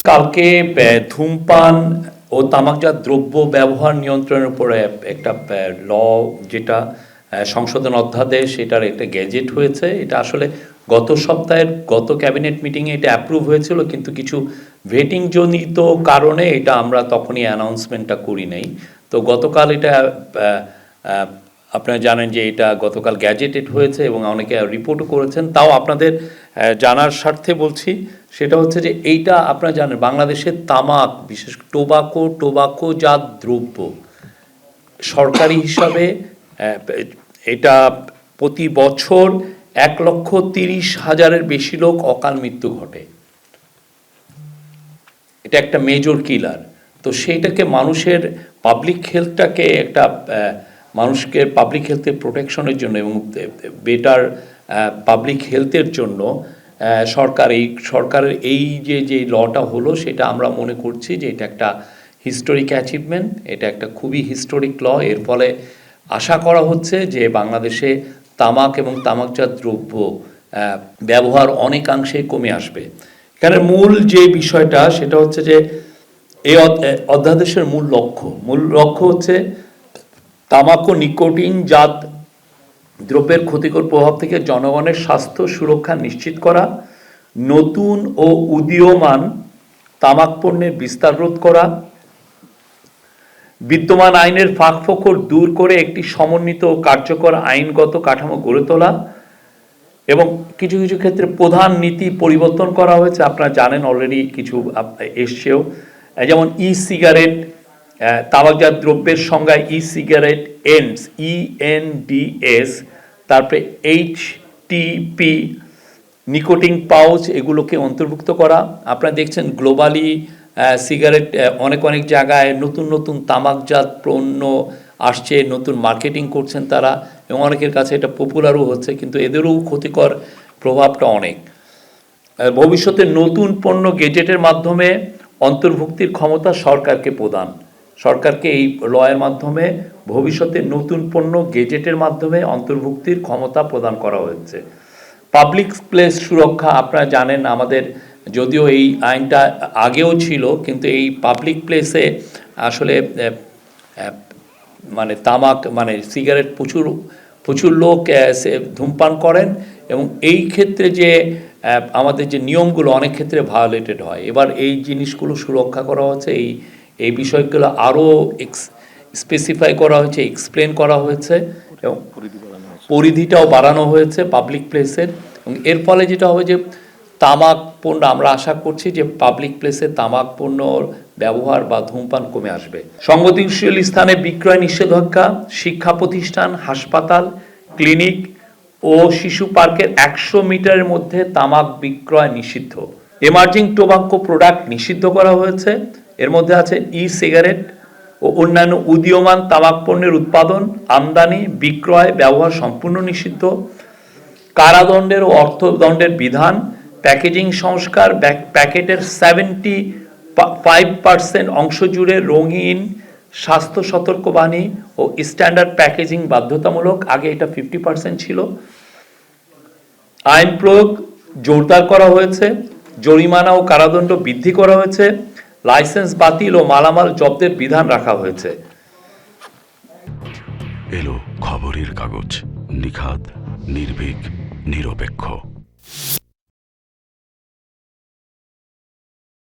কালকে ধূমপান ও তামাকজাত দ্রব্য ব্যবহার নিয়ন্ত্রণের উপরে একটা ল, যেটা সংশোধন অধ্যাদেশ, এটার একটা গেজেট হয়েছে। এটা আসলে গত সপ্তাহের গত ক্যাবিনেট মিটিংয়ে এটা অ্যাপ্রুভ হয়েছিল, কিন্তু কিছু ভেটিং জনিত কারণে এটা আমরা তখনই অ্যানাউন্সমেন্টটা করি নাই। তো গতকাল এটা আপনারা জানেন যে এটা গতকাল গ্যাজেটেড হয়েছে এবং অনেকে রিপোর্টও করেছেন। তাও আপনাদের জানার স্বার্থে বলছি, সেটা হচ্ছে যে এইটা আপনারা জানেন বাংলাদেশের তামাক, বিশেষ টোবাকোজাত দ্রব্য সরকারি হিসাবে এটা প্রতি বছর 1,30,000-এর বেশি লোক অকাল মৃত্যু ঘটে। এটা একটা মেজর কিলার। তো সেইটাকে মানুষের পাবলিক হেলথটাকে একটা মানুষকে পাবলিক হেলথের প্রোটেকশনের জন্য এবং বেটার পাবলিক হেলথের জন্য সরকারের এই যে লটা হলো, সেটা আমরা মনে করছি যে এটা একটা হিস্টোরিক অ্যাচিভমেন্ট, এটা একটা খুবই হিস্টোরিক ল। এর ফলে আশা করা হচ্ছে যে বাংলাদেশে তামাক এবং তামাকজাত দ্রব্য ব্যবহার অনেকাংশে কমে আসবে। এখানে মূল যে বিষয়টা সেটা হচ্ছে যে এই অধ্যাদেশের মূল লক্ষ্য হচ্ছে তামাক ও নিকোটিনজাত দ্রব্যের ক্ষতিকর প্রভাব থেকে জনগণের স্বাস্থ্য সুরক্ষা নিশ্চিত করা, নতুন ও উদীয়মান তামাক পণ্যের বিস্তার রোধ করা, বিদ্যমান আইনের ফাঁকফোকর দূর করে একটি সমন্বিত ও কার্যকর আইনগত কাঠামো গড়ে তোলা এবং কিছু কিছু ক্ষেত্রে প্রধান নীতি পরিবর্তন করা হয়েছে। আপনারা জানেন অলরেডি কিছু এসছেও, যেমন ই সিগারেট, তামাকজাত দ্রব্যের সংজ্ঞায় ই সিগারেট এন্ডস, ENDS, তারপরে HTP, নিকোটিন পাউচ, এগুলোকে অন্তর্ভুক্ত করা। আপনারা দেখছেন গ্লোবালি সিগারেট অনেক জায়গায় নতুন তামাকজাত পণ্য আসছে, নতুন মার্কেটিং করছেন তারা, এবং অনেকের কাছে এটা পপুলারও হচ্ছে, কিন্তু এদেরও ক্ষতিকর প্রভাবটা অনেক। ভবিষ্যতে নতুন পণ্য গেজেটের মাধ্যমে অন্তর্ভুক্তির ক্ষমতা সরকারকে এই লয়ের মাধ্যমে ভবিষ্যতে নতুন পণ্য গেজেটের মাধ্যমে অন্তর্ভুক্তির ক্ষমতা প্রদান করা হয়েছে। পাবলিক প্লেস সুরক্ষা, আপনারা জানেন আমাদের যদিও এই আইনটা আগেও ছিল, কিন্তু এই পাবলিক প্লেসে আসলে সিগারেট প্রচুর লোক ধূমপান করেন, এবং এই ক্ষেত্রে যে আমাদের যে নিয়মগুলো অনেক ক্ষেত্রে ভায়োলেটেড হয়। এবার এই জিনিসগুলো সুরক্ষা করা হচ্ছে, এই বিষয়গুলো আরও স্পেসিফাই করা হয়েছে, এক্সপ্লেন করা হয়েছে, এবং পরিধিটাও বাড়ানো হয়েছে পাবলিক প্লেসের। এবং এর ফলে যেটা হবে যে তামাক পণ্য, আমরা আশা করছি যে পাবলিক প্লেসে তামাক পণ্যর ব্যবহার বা ধূমপান কমে আসবে। সংবেদনশীল স্থানে বিক্রয় নিষেধাজ্ঞা, শিক্ষা প্রতিষ্ঠান, হাসপাতাল, ক্লিনিক ও শিশু পার্কের 100 মিটারের মধ্যে তামাক বিক্রয় নিষিদ্ধ। এমার্জিং টোবাকো প্রোডাক্ট নিষিদ্ধ করা হয়েছে। এর মধ্যে আছে ই সিগারেট ও অন্যান্য উদীয়মান তামাক পণ্যের উৎপাদন, আমদানি, বিক্রয়, ব্যবহার সম্পূর্ণ নিষিদ্ধ। কারাদণ্ডের ও অর্থদণ্ডের বিধান, প্যাকেজিং সংস্কার, প্যাকেটের 75% অংশ জুড়ে রঙিন, স্বাস্থ্য সতর্কবাণী ও স্ট্যান্ডার্ড প্যাকেজিং বাধ্যতামূলক। আগে এটা 50% ছিল। আইন প্রয়োগ জোরদার করা হয়েছে, জরিমানা ও কারাদণ্ড বৃদ্ধি করা হয়েছে, লাইসেন্স বাতিল ও মালামাল জব্দের বিধান রাখা হয়েছে। এলো খবরের কাগজ, নিখাত, নির্ভীক, নিরপেক্ষ।